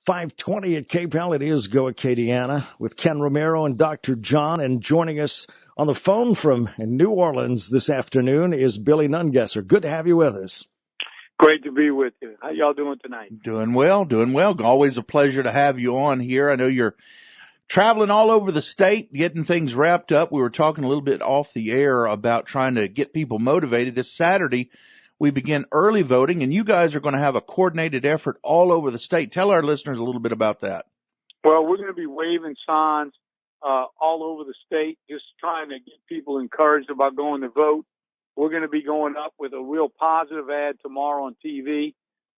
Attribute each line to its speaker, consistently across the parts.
Speaker 1: 520 at KPEL. It is Geaux Acadiana with Ken Romero and Dr. John. And joining us on the phone from New Orleans this afternoon is Billy Nungesser. Good to have you with us.
Speaker 2: Great to be with you. How y'all doing tonight?
Speaker 3: Doing well. Always a pleasure to have you on here. I know you're traveling all over the state, getting things wrapped up. We were talking a little bit off the air about trying to get people motivated. This Saturday, we begin early voting, and you guys are going to have a coordinated effort all over the state. Tell our listeners a little bit about that.
Speaker 2: Well, we're going to be waving signs all over the state, just trying to get people encouraged about going to vote. We're going to be going up with a real positive ad tomorrow on TV.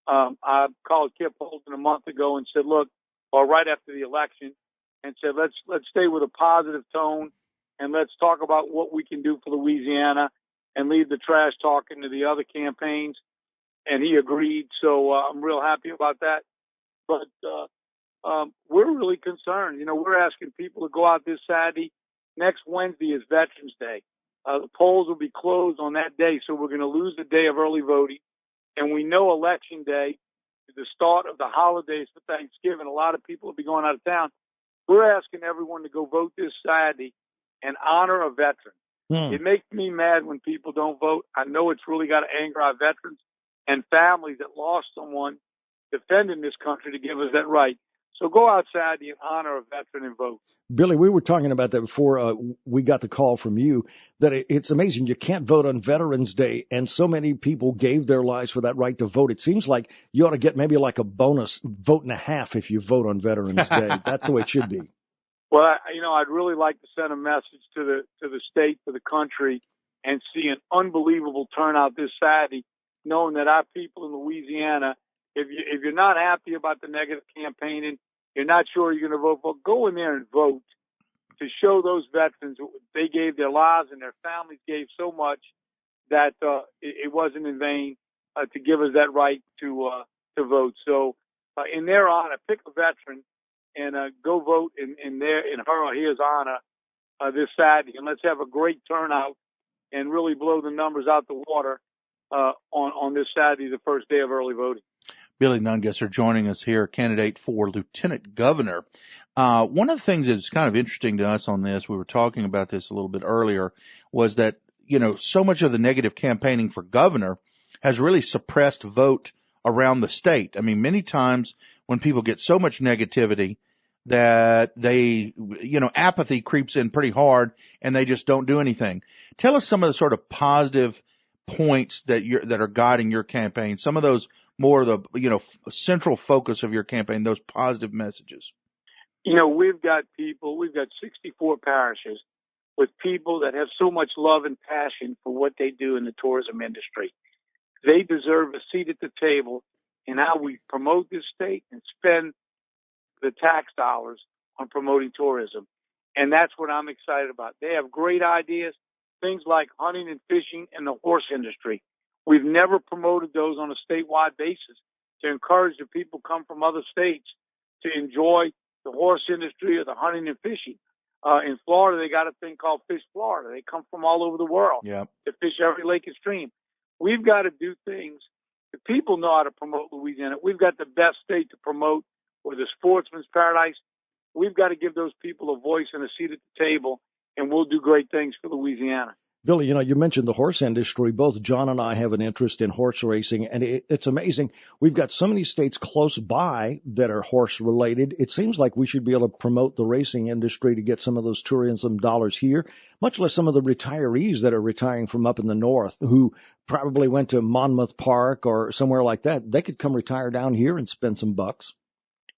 Speaker 2: I called Kip Holton a month ago and said, look, or right after the election, and said, let's stay with a positive tone, and let's talk about what we can do for Louisiana and leave the trash talking to the other campaigns. And he agreed, so I'm real happy about that. But we're really concerned. You know, we're asking people to go out this Saturday. Next Wednesday is Veterans Day. The polls will be closed on that day, so we're going to lose the day of early voting. And we know Election Day is the start of the holidays for Thanksgiving. A lot of people will be going out of town. We're asking everyone to go vote this Saturday and honor a veteran. It makes me mad when people don't vote. I know it's really got to anger our veterans and families that lost someone defending this country to give us that right. So go out Saturday and honor a veteran and vote.
Speaker 1: Billy, we were talking about that before we got the call from you, that it's amazing. You can't vote on Veterans Day, and so many people gave their lives for that right to vote. It seems like you ought to get maybe like a bonus vote and a half if you vote on Veterans Day. That's the way it should be.
Speaker 2: Well, I'd really like to send a message to the state, to the country, and see an unbelievable turnout this Saturday, knowing that our people in Louisiana, if you're not happy about the negative campaigning, you're not sure you're going to vote for, go in there and vote to show those veterans they gave their lives and their families gave so much that it wasn't in vain to give us that right to vote. So in their honor, pick a veteran and go vote in her or his honor this Saturday, and let's have a great turnout and really blow the numbers out the water on this Saturday, the first day of early voting.
Speaker 3: Billy Nungesser joining us here, candidate for lieutenant governor. One of the things that's kind of interesting to us on this, we were talking about this a little bit earlier, was that, so much of the negative campaigning for governor has really suppressed vote around the state. I mean, many times when people get so much negativity that they, apathy creeps in pretty hard and they just don't do anything. Tell us some of the sort of positive points that are guiding your campaign, some of those more of the, central focus of your campaign, those positive messages.
Speaker 2: We've got 64 parishes with people that have so much love and passion for what they do in the tourism industry. They deserve a seat at the table in how we promote this state and spend the tax dollars on promoting tourism. And that's what I'm excited about. They have great ideas, things like hunting and fishing and the horse industry. We've never promoted those on a statewide basis to encourage the people come from other states to enjoy the horse industry or the hunting and fishing. In Florida, they got a thing called Fish Florida. They come from all over the world to fish every lake and stream. We've got to do things. The people know how to promote Louisiana. We've got the best state to promote with the sportsman's paradise. We've got to give those people a voice and a seat at the table, and we'll do great things for Louisiana.
Speaker 1: Billy, you mentioned the horse industry. Both John and I have an interest in horse racing, and it's amazing. We've got so many states close by that are horse-related. It seems like we should be able to promote the racing industry to get some of those tourism dollars here, much less some of the retirees that are retiring from up in the north who probably went to Monmouth Park or somewhere like that. They could come retire down here and spend some bucks.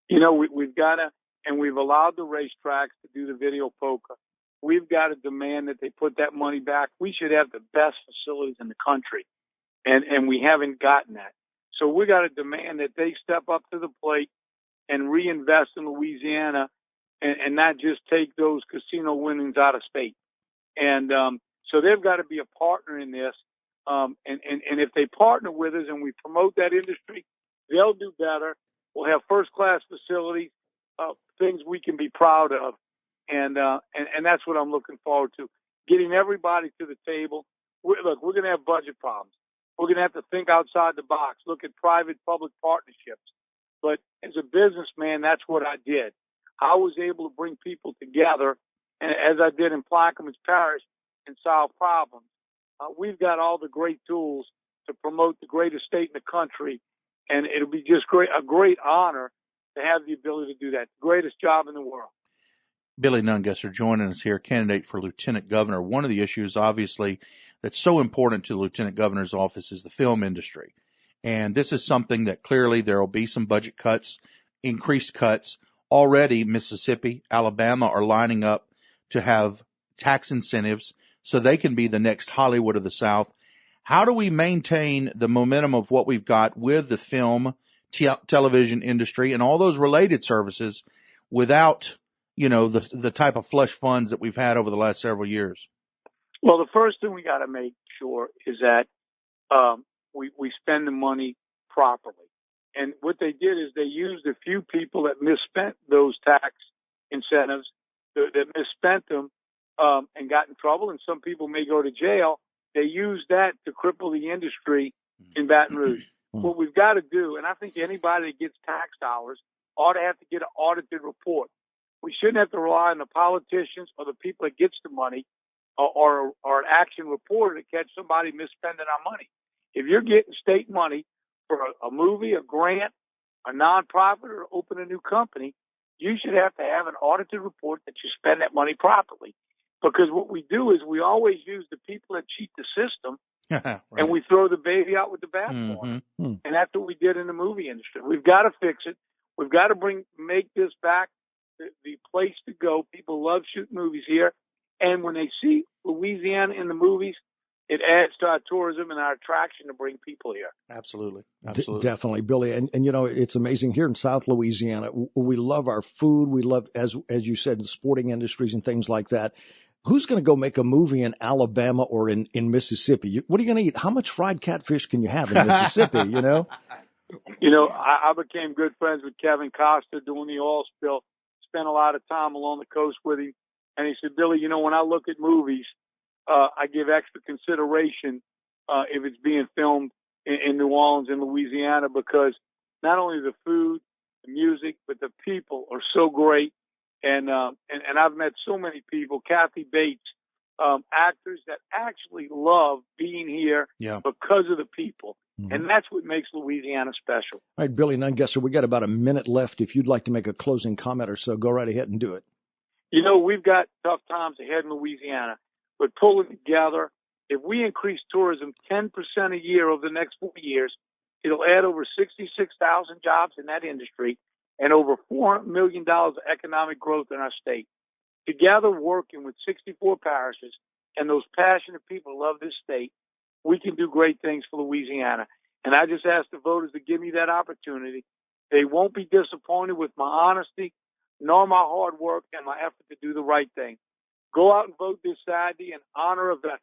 Speaker 2: We've got to, and we've allowed the racetracks to do the video poker. We've got to demand that they put that money back. We should have the best facilities in the country, and we haven't gotten that. So we got to demand that they step up to the plate and reinvest in Louisiana and not just take those casino winnings out of state. And so they've got to be a partner in this. And if they partner with us and we promote that industry, they'll do better. We'll have first-class facilities, things we can be proud of. And that's what I'm looking forward to, getting everybody to the table. We're going to have budget problems. We're going to have to think outside the box, look at private-public partnerships. But as a businessman, that's what I did. I was able to bring people together, and as I did in Plaquemines Parish, and solve problems. We've got all the great tools to promote the greatest state in the country, and it'll be just a great honor to have the ability to do that. The greatest job in the world.
Speaker 3: Billy Nungesser joining us here, candidate for lieutenant governor. One of the issues, obviously, that's so important to the lieutenant governor's office is the film industry. And this is something that clearly there will be some budget cuts, increased cuts. Already, Mississippi, Alabama are lining up to have tax incentives so they can be the next Hollywood of the South. How do we maintain the momentum of what we've got with the film, television industry, and all those related services without, the type of flush funds that we've had over the last several years?
Speaker 2: Well, the first thing we got to make sure is that we spend the money properly. And what they did is they used a few people that misspent those tax incentives, that misspent them, and got in trouble, and some people may go to jail. They used that to cripple the industry in Baton Rouge. What we've got to do, and I think anybody that gets tax dollars ought to have to get an audited report. We shouldn't have to rely on the politicians or the people that gets the money or an action reporter to catch somebody misspending our money. If you're getting state money for a movie, a grant, a nonprofit, or open a new company, you should have to have an audited report that you spend that money properly. Because what we do is we always use the people that cheat the system, right, and we throw the baby out with the bathwater. And that's what we did in the movie industry. We've got to fix it. We've got to make this back the place to go. People love shooting movies here. And when they see Louisiana in the movies, it adds to our tourism and our attraction to bring people here.
Speaker 3: Absolutely.
Speaker 1: Definitely, Billy. And it's amazing here in South Louisiana. We love our food. We love, as you said, the sporting industries and things like that. Who's going to go make a movie in Alabama or in Mississippi? What are you going to eat? How much fried catfish can you have in Mississippi,
Speaker 2: I became good friends with Kevin Costa doing the oil spill, spent a lot of time along the coast with him. And he said, Billy, when I look at movies, I give extra consideration if it's being filmed in New Orleans and Louisiana, because not only the food, the music, but the people are so great. And I've met so many people, Kathy Bates, actors that actually love being here because of the people. And that's what makes Louisiana special.
Speaker 1: All right, Billy Nungesser, we got about a minute left. If you'd like to make a closing comment or so, go right ahead and do it.
Speaker 2: We've got tough times ahead in Louisiana, but pulling together, if we increase tourism 10% a year over the next 4 years, it'll add over 66,000 jobs in that industry and over $400 million of economic growth in our state. Together, working with 64 parishes and those passionate people who love this state, we can do great things for Louisiana. And I just ask the voters to give me that opportunity. They won't be disappointed with my honesty, nor my hard work and my effort to do the right thing. Go out and vote this Saturday in honor of veterans.